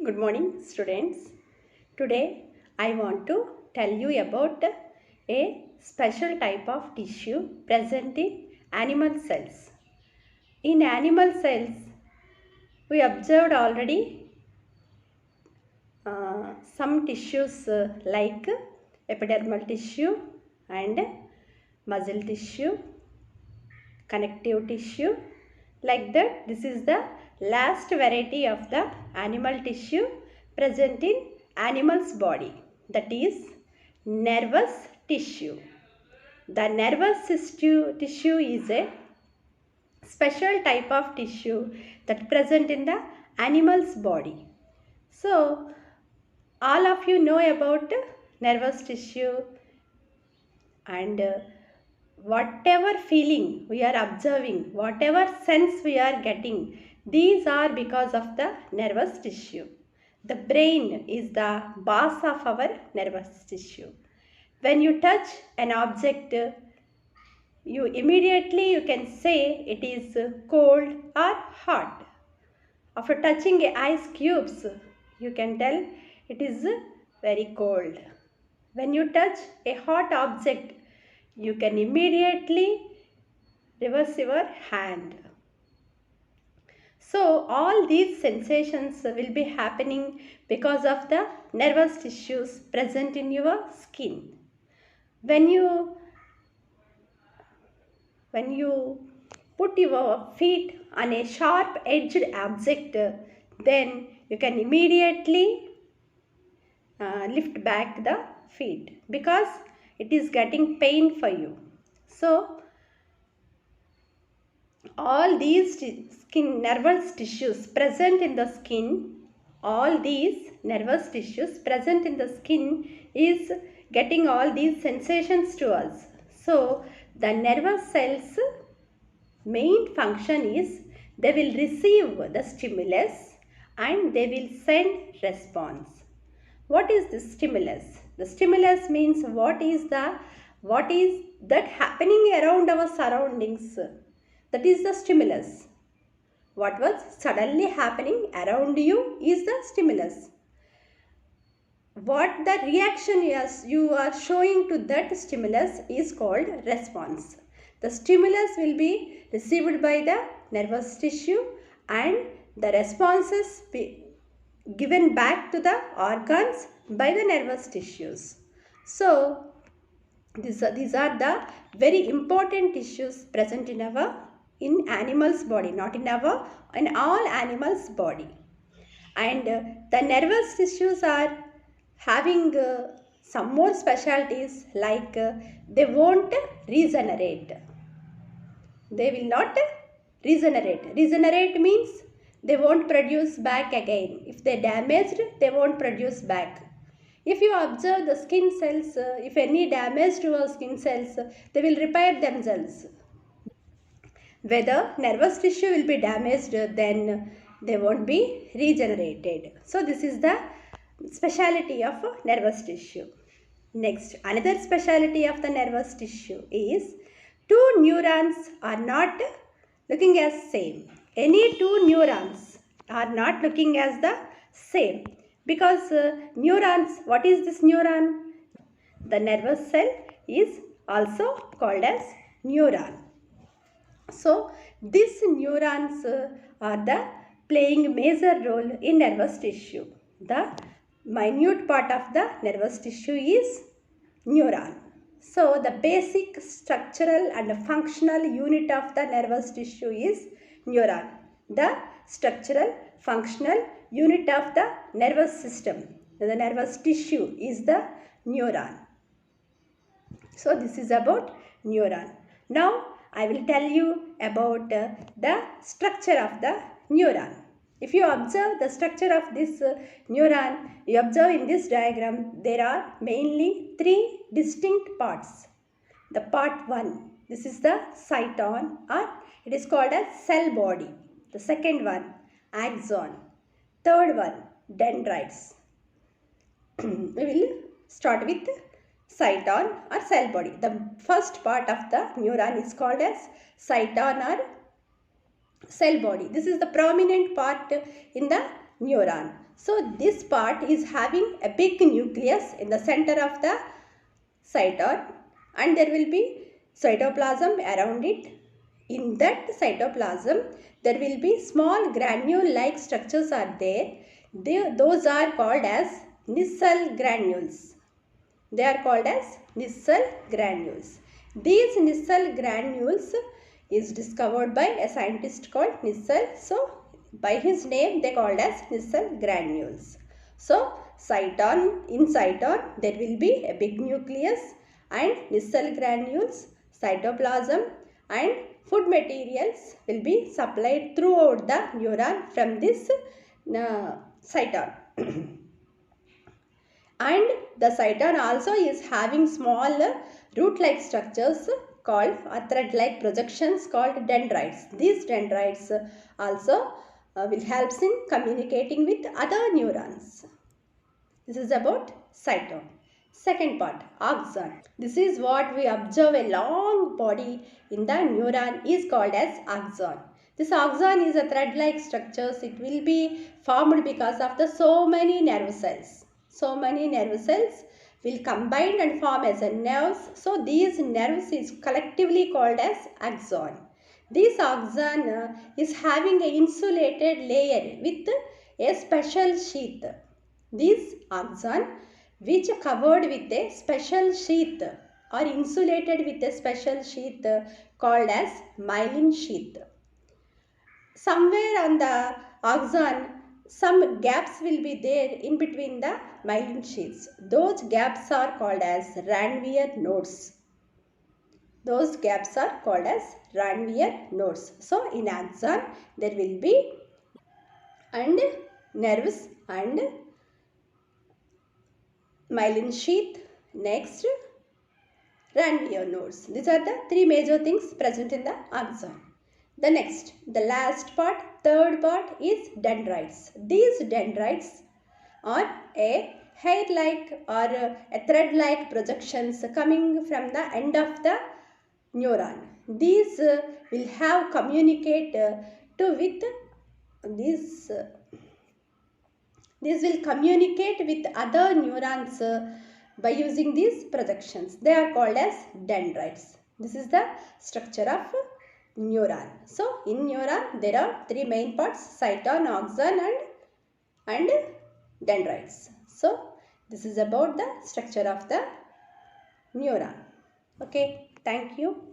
Good morning, students. Today I want to tell you about a special type of tissue present in animal cells. In animal cells, we observed already some tissues like epidermal tissue and muscle tissue, connective tissue. Like that, this is the last variety of the animal tissue present in animal's body, that is nervous tissue. The nervous tissue is a special type of tissue that present in the animal's body. So all of you know about nervous tissue, and whatever feeling we are observing, whatever sense we are getting, these are because of the nervous tissue. The brain is the boss of our nervous tissue. When you touch an object, you can say it is cold or hot. After touching ice cubes, you can tell it is very cold. When you touch a hot object, you can immediately reverse your hand. So all these sensations will be happening because of the nervous tissues present in your skin. When you put your feet on a sharp edged object, then you can immediately lift back the feet because it is getting pain for you. So all these nervous tissues present in the skin, is getting all these sensations to us. So the nervous cells main function is they will receive the stimulus and they will send response. What is the stimulus? The stimulus means what is that happening around our surroundings. That is the stimulus. What was suddenly happening around you is the stimulus. What the reaction you are showing to that stimulus is called response. The stimulus will be received by the nervous tissue and the responses be given back to the organs by the nervous tissues. So these are the very important tissues present in animals body, not in all animals body. And the nervous tissues are having some more specialties, like they won't regenerate. They will not regenerate. Regenerate means they won't produce back again. If they damaged, they won't produce back. If you observe the skin cells, if any damage to our skin cells, they will repair themselves. Whether nervous tissue will be damaged, then they won't be regenerated. So this is the speciality of nervous tissue. Next, another speciality of the nervous tissue is two neurons are not looking as same. Any two neurons are not looking as the same because neurons, what is this neuron? The nervous cell is also called as neuron. So these neurons are playing major role in nervous tissue. The minute part of the nervous tissue is neuron. So the basic structural and functional unit of the nervous tissue is neuron. The structural functional unit of the nervous system, the nervous tissue, is the neuron. So this is about neuron. Now I will tell you about the structure of the neuron. If you observe the structure of this neuron, you observe in this diagram there are mainly three distinct parts. The part 1, this is the cyton, or it is called as cell body. The second one, axon. Third one, dendrites. We will start with cyton or cell body. The first part of the neuron is called as cyton or cell body. This is the prominent part in the neuron. So this part is having a big nucleus in the center of the cytosol, and there will be cytoplasm around it. In that cytoplasm, there will be small granule-like structures are there. Those are called as Nissl granules. They are called as Nissl granules. These Nissl granules is discovered by a scientist called Nissl. So, by his name they called as Nissl granules. So, in cyton there will be a big nucleus and Nissl granules, cytoplasm, and food materials will be supplied throughout the neuron from this cyton. And the cyton also is having small root-like structures called thread-like projections called dendrites. These dendrites also will help in communicating with other neurons. This is about cyton. Second part, axon. This is what we observe a long body in the neuron is called as axon. This axon is a thread-like structure. It will be formed because of the so many nerve cells. So many nerve cells will combine and form as a nerves. So these nerves is collectively called as axon. This axon is having an insulated layer with a special sheath. This axon, which covered with a special sheath or insulated with a special sheath called as myelin sheath. Somewhere on the axon, some gaps will be there in between the myelin sheaths. Those gaps are called as Ranvier nodes. Those gaps are called as Ranvier nodes. So, in axon, there will be and nerves and myelin sheath. Next, Ranvier nodes. These are the three major things present in the axon. The last part, third part is dendrites. These dendrites are a hair-like or a thread-like projections coming from the end of the neuron. These will have communicate with these. These will communicate with other neurons by using these projections. They are called as dendrites. This is the structure of neuron. So, in neuron there are three main parts: cyton, axon, and dendrites. So, this is about the structure of the neuron. Okay, thank you.